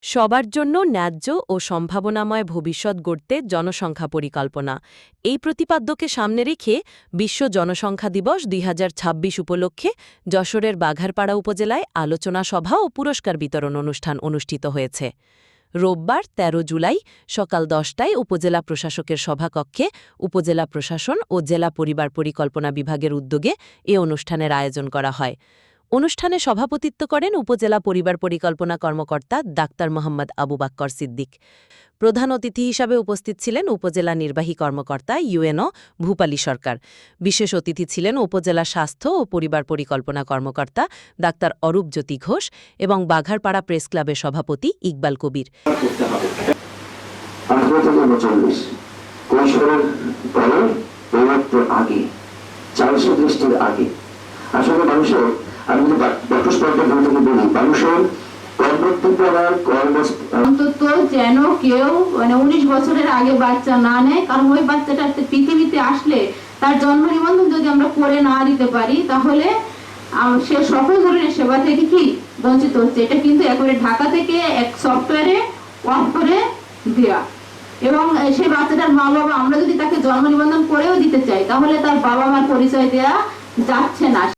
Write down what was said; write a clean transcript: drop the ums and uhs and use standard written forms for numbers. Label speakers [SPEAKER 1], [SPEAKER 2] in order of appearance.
[SPEAKER 1] সবার জন্য ন্যায্য ও সম্ভাবনাময় ভবিষ্যৎ গড়তে জনসংখ্যা পরিকল্পনা এই প্রতিপাদ্যকে সামনে রেখে বিশ্ব জনসংখ্যা দিবস ২০২৬ উপলক্ষে যশোরের বাঘারপাড়া উপজেলায় আলোচনা সভা ও পুরস্কার বিতরণ অনুষ্ঠান অনুষ্ঠিত হয়েছে। রোববার ১৩ জুলাই সকাল ১০টায় উপজেলা প্রশাসকের সভাকক্ষে উপজেলা প্রশাসন ও জেলা পরিবার পরিকল্পনা বিভাগের উদ্যোগে এ অনুষ্ঠানের আয়োজন করা হয়। অনুষ্ঠানে সভাপতিত্ব করেন উপজেলা পরিবার পরিকল্পনা কর্মকর্তা ডাক্তার মোহাম্মদ আবু বাক্কর সিদ্দিক। প্রধান অতিথি হিসাবে উপস্থিত ছিলেন উপজেলা নির্বাহী কর্মকর্তা ইউএনও ভূপালী সরকার। বিশেষ অতিথি ছিলেন উপজেলা স্বাস্থ্য ও পরিবার পরিকল্পনা কর্মকর্তা ডাক্তার অরূপজ্যোতি ঘোষ এবং বাঘারপাড়া প্রেস ক্লাবের সভাপতি ইকবাল কবির।
[SPEAKER 2] আসলে মানুষের আমি যদি ডক্টর বলি মানুষের
[SPEAKER 3] অন্তত যেন কেউ ১৯ বছরের আগে বাচ্চা না নেয়, কারণ ওই বাচ্চাটা পৃথিবীতে আসলে তার জন্ম নিবন্ধন যদি আমরা করে না দিতে পারি তাহলে সে সকল ধরনের সেবা থেকে কি বঞ্চিত হচ্ছে। এটা কিন্তু একবারে ঢাকা থেকে এক সফটওয়্যারে অফ করে দেওয়া, এবং সেই বাচ্চাটার মা বাবা আমরা যদি তাকে জন্ম নিবন্ধন করেও দিতে চাই তাহলে তার বাবা মার পরিচয় দেওয়া যাচ্ছে না।